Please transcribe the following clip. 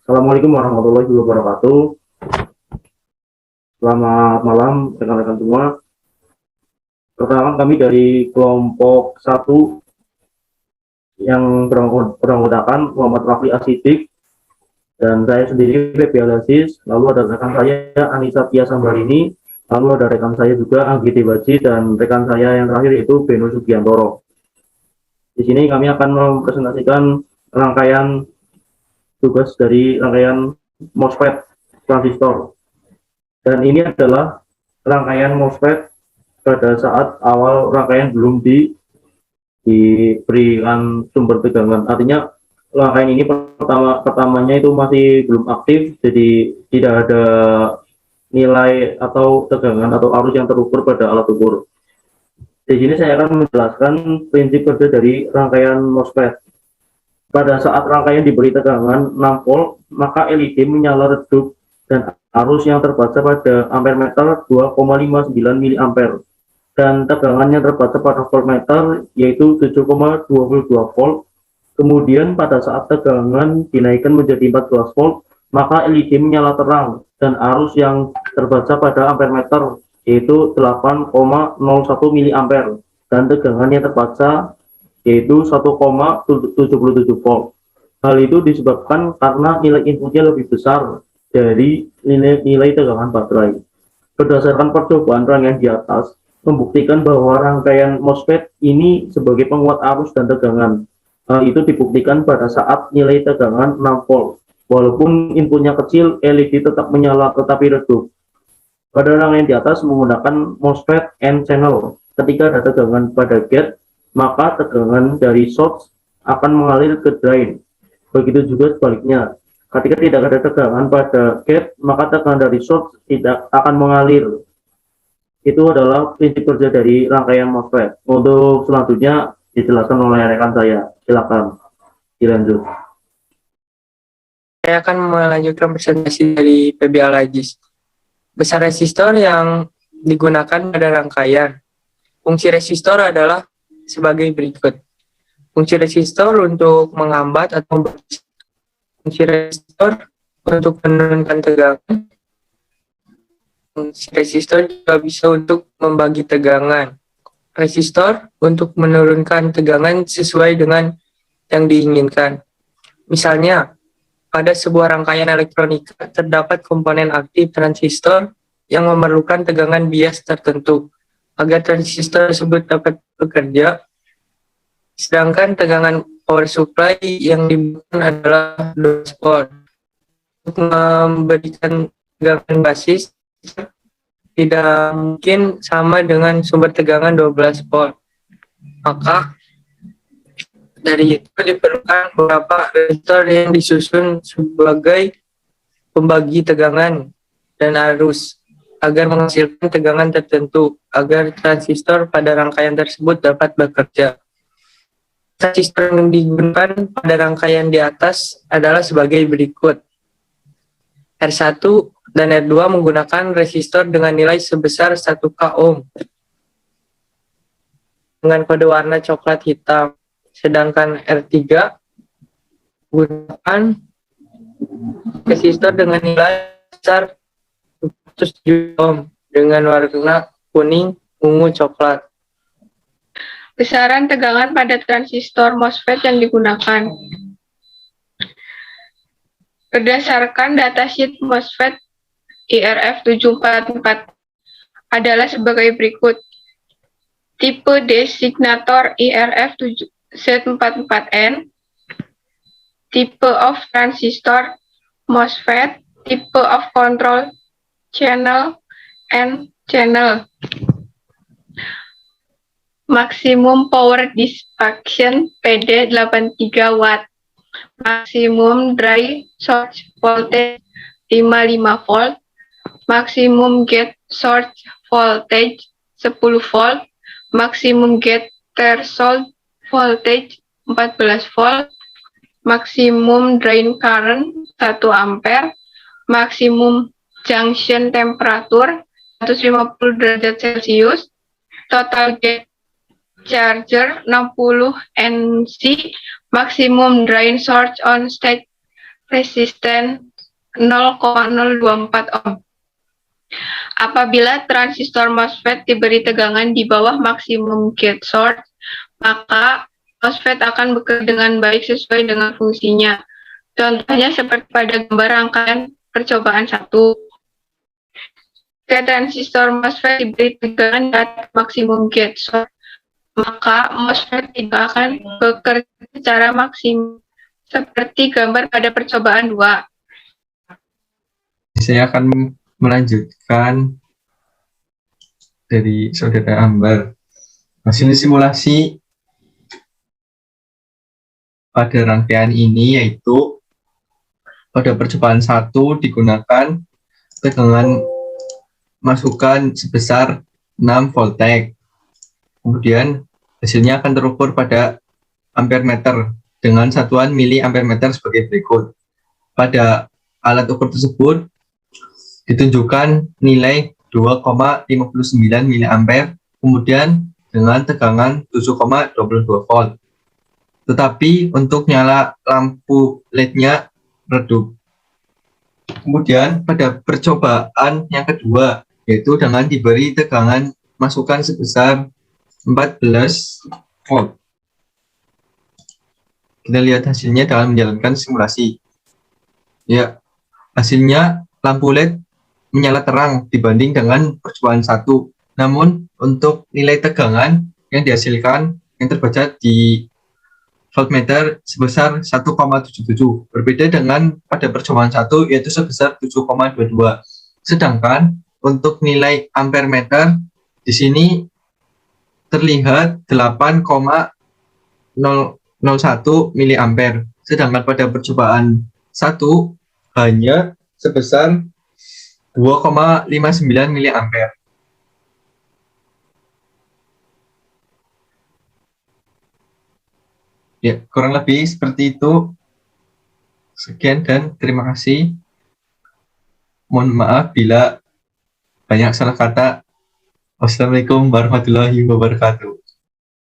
Assalamualaikum warahmatullahi wabarakatuh. Selamat malam rekan-rekan semua. Perkenalkan kami dari kelompok 1 yang beranggotakan Muhammad Rafi Asidik dan saya sendiri Febi Alasis. Lalu ada rekan saya Anissa Tia Sambarini. Lalu ada rekan saya juga Anggiti Baji dan rekan saya yang terakhir itu Beno Sugiantoro. Di sini kami akan mempresentasikan rangkaian tugas dari rangkaian MOSFET transistor. Dan ini adalah rangkaian MOSFET pada saat awal rangkaian belum diberikan sumber tegangan. Artinya rangkaian ini pertamanya itu masih belum aktif, jadi tidak ada nilai atau tegangan atau arus yang terukur pada alat ukur. Di sini saya akan menjelaskan prinsip kerja dari rangkaian MOSFET. Pada saat rangkaian diberi tegangan 6 volt, maka LED menyala redup dan arus yang terbaca pada ampermeter 2,59 mA dan tegangannya terbaca pada voltmeter yaitu 7,22 volt. Kemudian pada saat tegangan dinaikkan menjadi 14 volt, maka LED menyala terang dan arus yang terbaca pada ampermeter yaitu 8,01 mA dan tegangannya terbaca yaitu 1,77 volt. Hal itu disebabkan karena nilai inputnya lebih besar dari nilai tegangan baterai. Berdasarkan percobaan rangkaian di atas, membuktikan bahwa rangkaian MOSFET ini sebagai penguat arus dan tegangan. Hal itu dibuktikan pada saat nilai tegangan 6 volt. Walaupun inputnya kecil, LED tetap menyala tetapi redup. Pada rangkaian di atas menggunakan MOSFET N-channel. Ketika ada tegangan pada gate, maka tegangan dari source akan mengalir ke drain. Begitu juga sebaliknya. Ketika tidak ada tegangan pada gate, maka tegangan dari source tidak akan mengalir. Itu adalah prinsip kerja dari rangkaian MOSFET. Untuk selanjutnya dijelaskan oleh rekan saya. Silakan dilanjut. Saya akan melanjutkan presentasi dari PB Al-Aziz. Besar resistor yang digunakan pada rangkaian. Fungsi resistor adalah sebagai berikut. Fungsi resistor untuk menghambat atau fungsi resistor untuk menurunkan tegangan. Fungsi resistor juga bisa untuk membagi tegangan. Resistor untuk menurunkan tegangan sesuai dengan yang diinginkan. Misalnya, pada sebuah rangkaian elektronika terdapat komponen aktif transistor yang memerlukan tegangan bias tertentu agar transistor tersebut dapat bekerja, sedangkan tegangan power supply yang dibutuhkan adalah 12 volt. Untuk memberikan tegangan basis tidak mungkin sama dengan sumber tegangan 12 volt. Maka dari itu diperlukan beberapa resistor yang disusun sebagai pembagi tegangan dan arus agar menghasilkan tegangan tertentu agar transistor pada rangkaian tersebut dapat bekerja. Transistor yang digunakan pada rangkaian di atas adalah sebagai berikut. R1 dan R2 menggunakan resistor dengan nilai sebesar 1K ohm dengan kode warna coklat hitam. Sedangkan R3 menggunakan resistor dengan nilai besar 107 ohm dengan warna kuning, ungu, coklat. Besaran tegangan pada transistor MOSFET yang digunakan. Berdasarkan datasheet MOSFET IRF 744 adalah sebagai berikut. Tipe designator IRF Z44N, type of transistor MOSFET, type of control channel, N channel. Maksimum power dissipation PD 83 watt. Maksimum dry source voltage 55 volt. Maksimum gate source voltage 10 volt. Maksimum gate threshold voltage 14 volt. Maksimum drain current 1 ampere. Maksimum junction temperatur 150 derajat Celcius. Total gate charger 60 NC. Maksimum drain source on stage resisten 0,024 ohm. Apabila transistor MOSFET diberi tegangan di bawah maksimum gate source, maka MOSFET akan bekerja dengan baik sesuai dengan fungsinya. Contohnya seperti pada gambar rangkaian percobaan 1. Jika transistor MOSFET diberi tegangan di atas maksimum gate source, maka MOSFET tidak akan bekerja secara maksimum seperti gambar pada percobaan 2. Saya akan melanjutkan dari Saudara Ambar. Hasil simulasi pada rangkaian ini yaitu pada percobaan 1 digunakan tegangan masukan sebesar 6 voltek. Kemudian hasilnya akan terukur pada ampere meter dengan satuan mili ampere meter sebagai berikut. Pada alat ukur tersebut ditunjukkan nilai 2,59 mA, kemudian dengan tegangan 7,22 volt. Tetapi untuk nyala lampu LED-nya redup. Kemudian pada percobaan yang kedua, yaitu dengan diberi tegangan masukan sebesar 14 volt. Kita lihat hasilnya dalam menjalankan simulasi. Ya, hasilnya lampu LED menyala terang dibanding dengan percobaan 1. Namun untuk nilai tegangan yang dihasilkan yang terbaca di voltmeter sebesar 1,77. Berbeda dengan pada percobaan 1 yaitu sebesar 7,22. Sedangkan untuk nilai ampere meter di sini terlihat 8,001 mA. Sedangkan pada percobaan 1 hanya sebesar 2,59 mA. Ya, kurang lebih seperti itu. Sekian dan terima kasih. Mohon maaf bila banyak salah kata. Wassalamualaikum warahmatullahi wabarakatuh.